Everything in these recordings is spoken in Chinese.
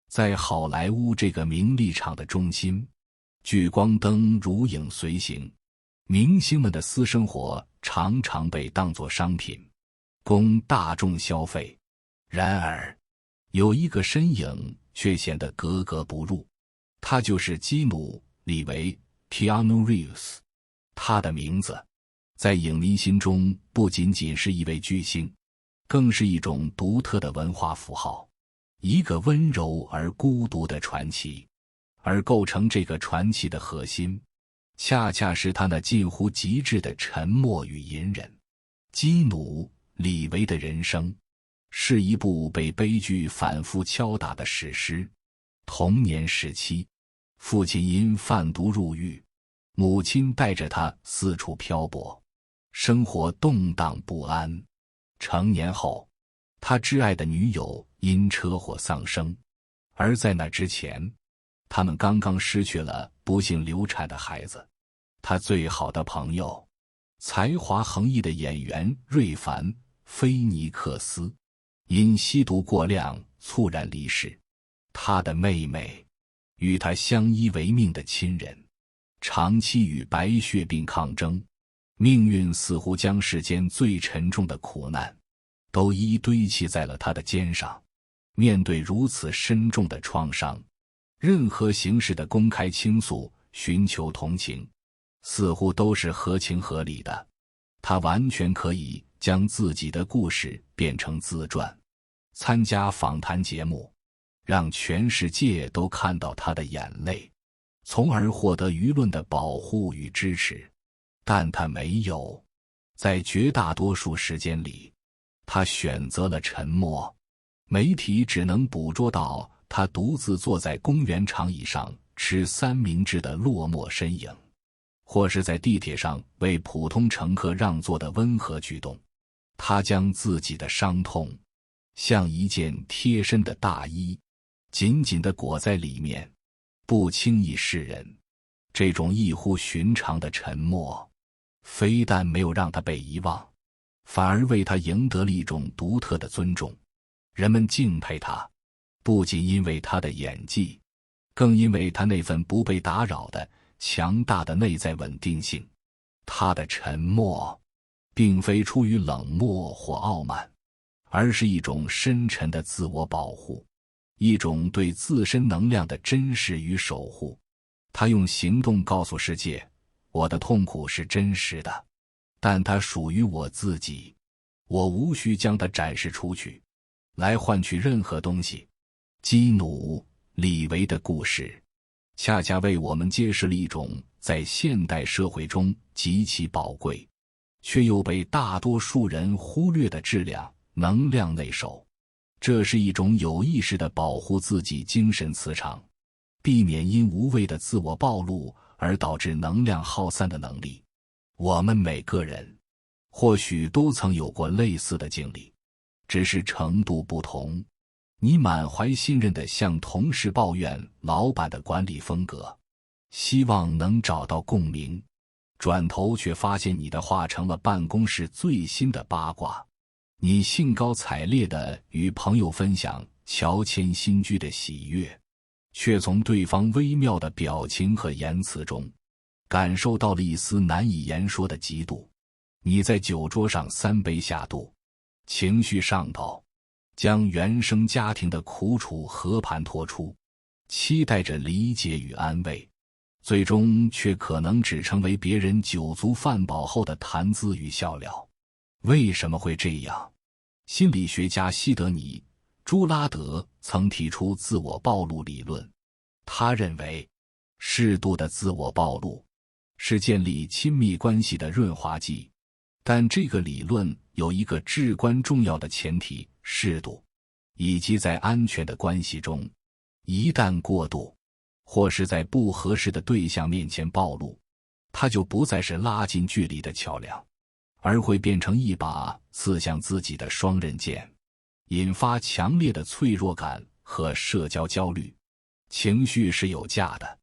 在好莱坞这个名利场的中心，聚光灯如影随形，明星们的私生活常常被当作商品，供大众消费。然而，有一个身影却显得格格不入，他就是基努·里维 （Keanu Reeves）。他的名字，在影迷心中不仅仅是一位巨星，更是一种独特的文化符号，一个温柔而孤独的传奇。而构成这个传奇的核心，恰恰是他那近乎极致的沉默与隐忍。基努·里维的人生是一部被悲剧反复敲打的史诗。童年时期，父亲因贩毒入狱，母亲带着他四处漂泊，生活动荡不安。成年后，他挚爱的女友因车祸丧生，而在那之前，他们刚刚失去了不幸流产的孩子。他最好的朋友，才华横溢的演员瑞凡·菲尼克斯，因吸毒过量猝然离世。他的妹妹，与他相依为命的亲人，长期与白血病抗争，命运似乎将世间最沉重的苦难都一一堆砌在了他的肩上。面对如此深重的创伤，任何形式的公开倾诉、寻求同情，似乎都是合情合理的。他完全可以将自己的故事变成自传，参加访谈节目，让全世界都看到他的眼泪，从而获得舆论的保护与支持。但他没有，在绝大多数时间里，他选择了沉默。媒体只能捕捉到他独自坐在公园长椅上吃三明治的落寞身影，或是在地铁上为普通乘客让座的温和举动。他将自己的伤痛像一件贴身的大衣，紧紧地裹在里面，不轻易示人。这种异乎寻常的沉默，非但没有让他被遗忘，反而为他赢得了一种独特的尊重。人们敬佩他，不仅因为他的演技，更因为他那份不被打扰的强大的内在稳定性。他的沉默并非出于冷漠或傲慢，而是一种深沉的自我保护，一种对自身能量的珍视与守护。他用行动告诉世界，我的痛苦是真实的，但它属于我自己，我无需将它展示出去，来换取任何东西。基努·里维的故事，恰恰为我们揭示了一种在现代社会中极其宝贵，却又被大多数人忽略的质量——能量内守。这是一种有意识地保护自己精神磁场，避免因无谓的自我暴露而导致能量耗散的能力。我们每个人或许都曾有过类似的经历，只是程度不同。你满怀信任地向同事抱怨老板的管理风格，希望能找到共鸣，转头却发现你的话成了办公室最新的八卦。你兴高采烈地与朋友分享乔迁新居的喜悦，却从对方微妙的表情和言辞中感受到了一丝难以言说的嫉妒。你在酒桌上3杯下肚，情绪上头，将原生家庭的苦楚和盘托出，期待着理解与安慰，最终却可能只成为别人酒足饭饱后的谈资与笑料。为什么会这样？心理学家西德尼·朱拉德曾提出自我暴露理论。他认为，适度的自我暴露是建立亲密关系的润滑剂，但这个理论有一个至关重要的前提：适度，以及在安全的关系中，一旦过度，或是在不合适的对象面前暴露，它就不再是拉近距离的桥梁，而会变成一把刺向自己的双刃剑，引发强烈的脆弱感和社交焦虑。情绪是有价的，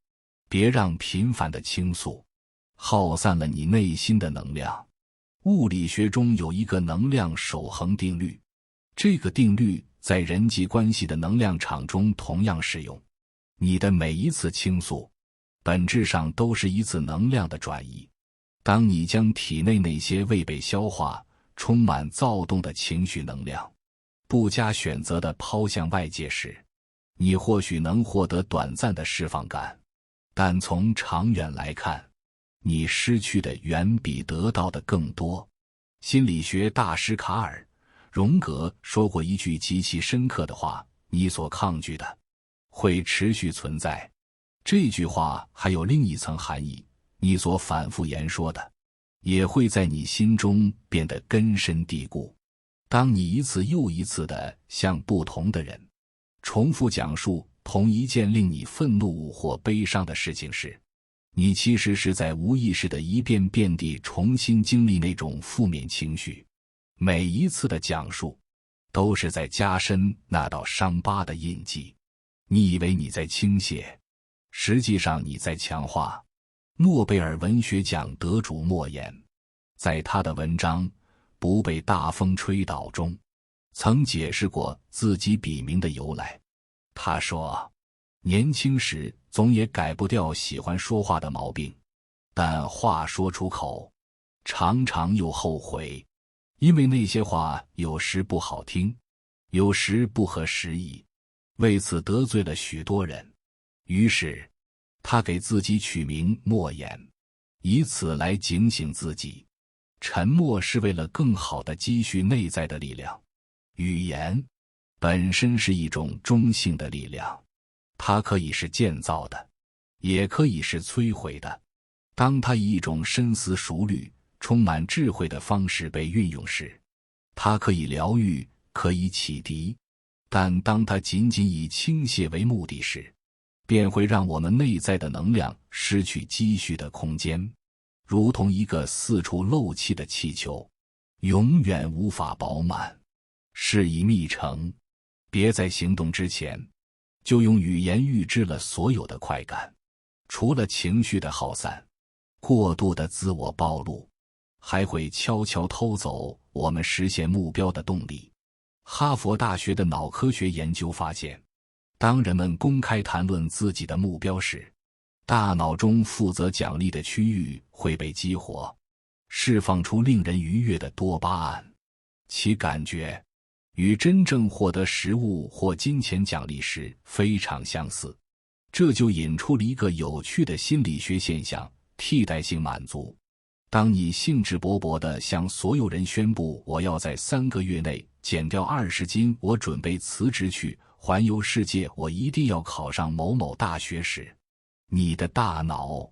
别让频繁的倾诉耗散了你内心的能量。物理学中有一个能量守恒定律，这个定律在人际关系的能量场中同样适用。你的每一次倾诉，本质上都是一次能量的转移。当你将体内那些未被消化、充满躁动的情绪能量，不加选择地抛向外界时，你或许能获得短暂的释放感，但从长远来看，你失去的远比得到的更多。心理学大师卡尔·荣格说过一句极其深刻的话：你所抗拒的会持续存在。这句话还有另一层含义，你所反复言说的也会在你心中变得根深蒂固。当你一次又一次地向不同的人重复讲述同一件令你愤怒或悲伤的事情时，你其实是在无意识地一遍遍地重新经历那种负面情绪。每一次的讲述都是在加深那道伤疤的印记。你以为你在倾泻，实际上你在强化。诺贝尔文学奖得主莫言在他的文章《不被大风吹倒》中曾解释过自己笔名的由来。他说，年轻时总也改不掉喜欢说话的毛病，但话说出口常常又后悔，因为那些话有时不好听，有时不合时宜，为此得罪了许多人。于是他给自己取名莫言，以此来警醒自己。沉默是为了更好地积蓄内在的力量。语言本身是一种中性的力量，它可以是建造的，也可以是摧毁的。当它以一种深思熟虑、充满智慧的方式被运用时，它可以疗愈，可以启迪；但当它仅仅以倾泻为目的时，便会让我们内在的能量失去积蓄的空间，如同一个四处漏气的气球，永远无法饱满。事已密成，别在行动之前就用语言预知了所有的快感。除了情绪的耗散，过度的自我暴露还会悄悄偷走我们实现目标的动力。哈佛大学的脑科学研究发现，当人们公开谈论自己的目标时，大脑中负责奖励的区域会被激活，释放出令人愉悦的多巴胺，其感觉与真正获得食物或金钱奖励时非常相似。这就引出了一个有趣的心理学现象：替代性满足。当你兴致勃勃地向所有人宣布我要在3个月内减掉20斤，我准备辞职去环游世界，我一定要考上某某大学时，你的大脑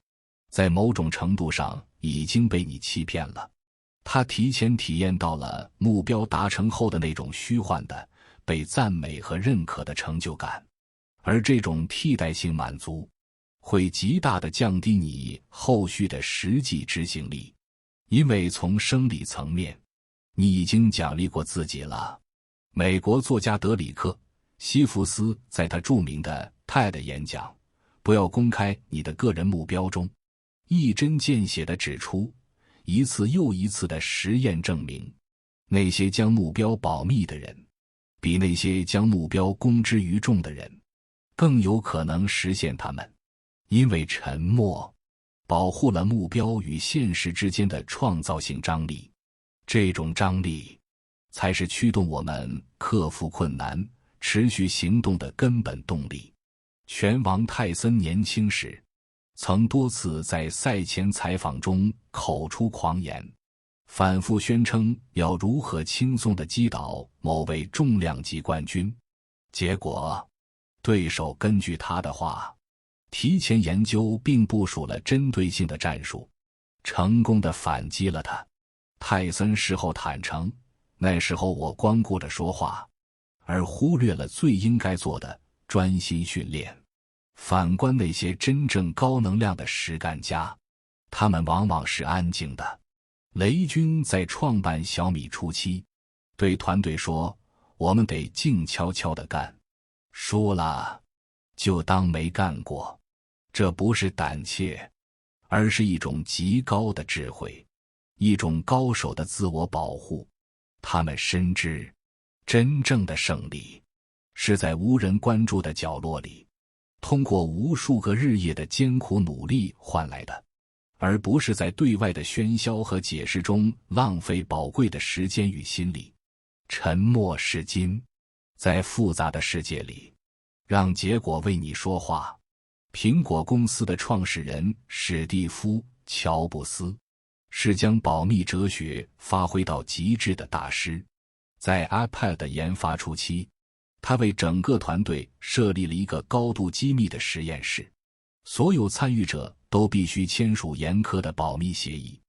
在某种程度上已经被你欺骗了。他提前体验到了目标达成后的那种虚幻的被赞美和认可的成就感，而这种替代性满足会极大地降低你后续的实际执行力，因为从生理层面，你已经奖励过自己了。美国作家德里克·西弗斯在他著名的 TED 演讲《不要公开你的个人目标》中，一针见血地指出，一次又一次的实验证明，那些将目标保密的人，比那些将目标公之于众的人，更有可能实现它们。因为沉默保护了目标与现实之间的创造性张力，这种张力才是驱动我们克服困难、持续行动的根本动力。拳王泰森年轻时曾多次在赛前采访中口出狂言，反复宣称要如何轻松地击倒某位重量级冠军。结果，对手根据他的话，提前研究并部署了针对性的战术，成功地反击了他。泰森事后坦诚，那时候我光顾着说话，而忽略了最应该做的专心训练。反观那些真正高能量的实干家，他们往往是安静的。雷军在创办小米初期，对团队说：“我们得静悄悄地干，输了就当没干过。”这不是胆怯，而是一种极高的智慧，一种高手的自我保护。他们深知，真正的胜利，是在无人关注的角落里，通过无数个日夜的艰苦努力换来的，而不是在对外的喧嚣和解释中浪费宝贵的时间与心力。沉默是金，在复杂的世界里，让结果为你说话。苹果公司的创始人史蒂夫·乔布斯是将保密哲学发挥到极致的大师。在 iPad 的研发初期，他为整个团队设立了一个高度机密的实验室，所有参与者都必须签署严苛的保密协议，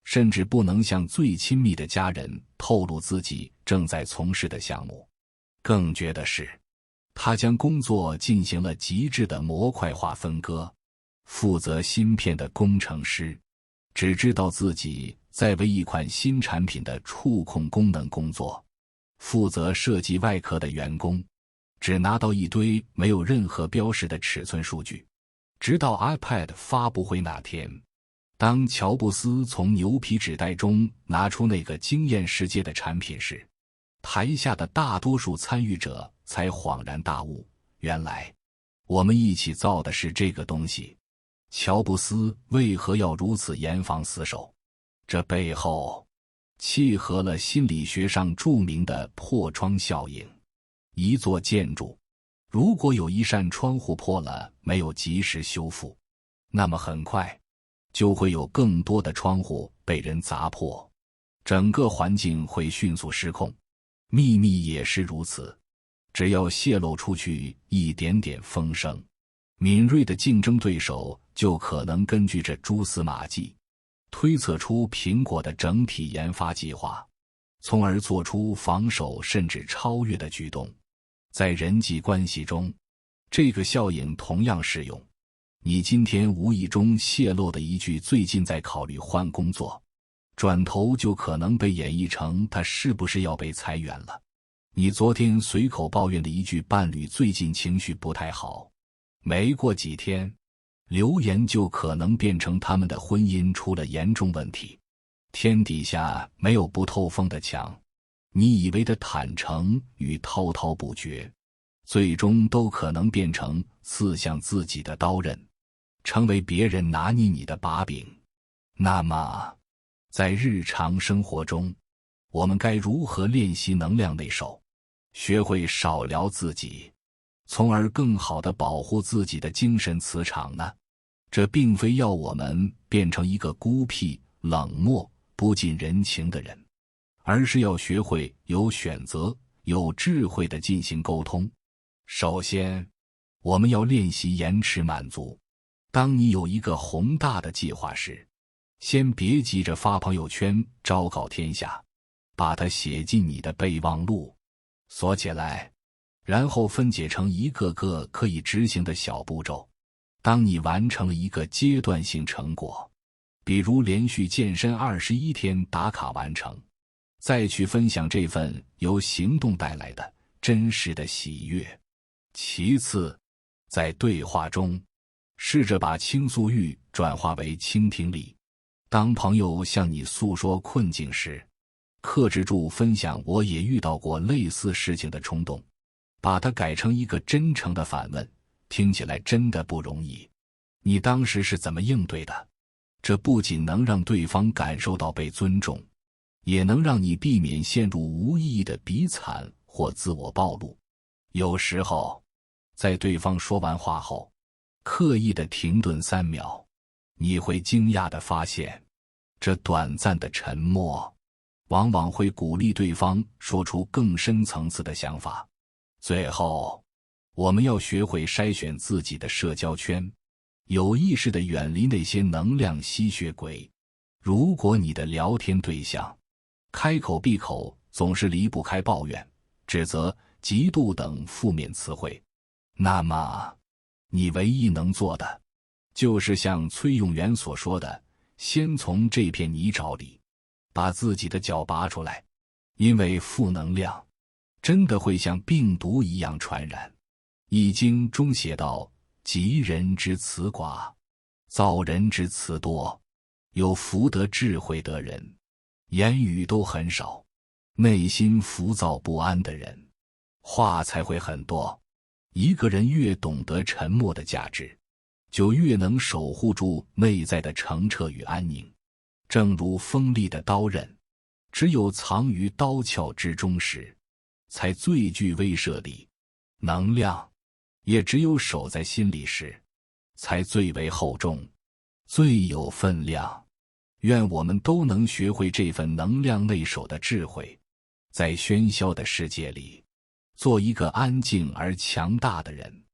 甚至不能向最亲密的家人透露自己正在从事的项目。更绝的是，他将工作进行了极致的模块化分割。负责芯片的工程师只知道自己在为一款新产品的触控功能工作，负责设计外壳的员工只拿到一堆没有任何标识的尺寸数据。直到 iPad 发布会那天，当乔布斯从牛皮纸袋中拿出那个惊艳世界的产品时，台下的大多数参与者才恍然大悟，原来我们一起造的是这个东西。乔布斯为何要如此严防死守？这背后契合了心理学上著名的破窗效应。一座建筑，如果有一扇窗户破了，没有及时修复，那么很快就会有更多的窗户被人砸破，整个环境会迅速失控。秘密也是如此，只要泄露出去一点点风声，敏锐的竞争对手就可能根据这蛛丝马迹推测出苹果的整体研发计划，从而做出防守甚至超越的举动。在人际关系中，这个效应同样适用。你今天无意中泄露的一句最近在考虑换工作，转头就可能被演绎成他是不是要被裁员了。你昨天随口抱怨的一句伴侣最近情绪不太好，没过几天，流言就可能变成他们的婚姻出了严重问题。天底下没有不透风的墙，你以为的坦诚与滔滔不绝，最终都可能变成刺向自己的刀刃，成为别人拿捏你的把柄。那么在日常生活中，我们该如何练习能量内守，学会少聊自己，从而更好地保护自己的精神磁场呢？这并非要我们变成一个孤僻、冷漠、不近人情的人，而是要学会有选择、有智慧地进行沟通。首先，我们要练习延迟满足。当你有一个宏大的计划时，先别急着发朋友圈昭告天下，把它写进你的备忘录，锁起来，然后分解成一个个可以执行的小步骤。当你完成了一个阶段性成果，比如连续健身21天打卡完成，再去分享这份由行动带来的真实的喜悦。其次，在对话中，试着把倾诉欲转化为倾听力。当朋友向你诉说困境时，克制住分享我也遇到过类似事情的冲动，把它改成一个真诚的反问，听起来真的不容易。你当时是怎么应对的？这不仅能让对方感受到被尊重，也能让你避免陷入无意义的比惨或自我暴露。有时候，在对方说完话后，刻意的停顿3秒，你会惊讶地发现，这短暂的沉默往往会鼓励对方说出更深层次的想法。最后，我们要学会筛选自己的社交圈，有意识地远离那些能量吸血鬼。如果你的聊天对象开口闭口总是离不开抱怨、指责、嫉妒等负面词汇，那么你唯一能做的就是像崔永元所说的，先从这片泥沼里把自己的脚拔出来，因为负能量真的会像病毒一样传染。易经中写道，急人之辞寡，躁人之辞多。有福德智慧的人，言语都很少，内心浮躁不安的人，话才会很多。一个人越懂得沉默的价值，就越能守护住内在的澄澈与安宁。正如锋利的刀刃，只有藏于刀鞘之中时，才最具威慑力；能量，也只有守在心里时，才最为厚重，最有分量。愿我们都能学会这份能量内守的智慧，在喧嚣的世界里，做一个安静而强大的人。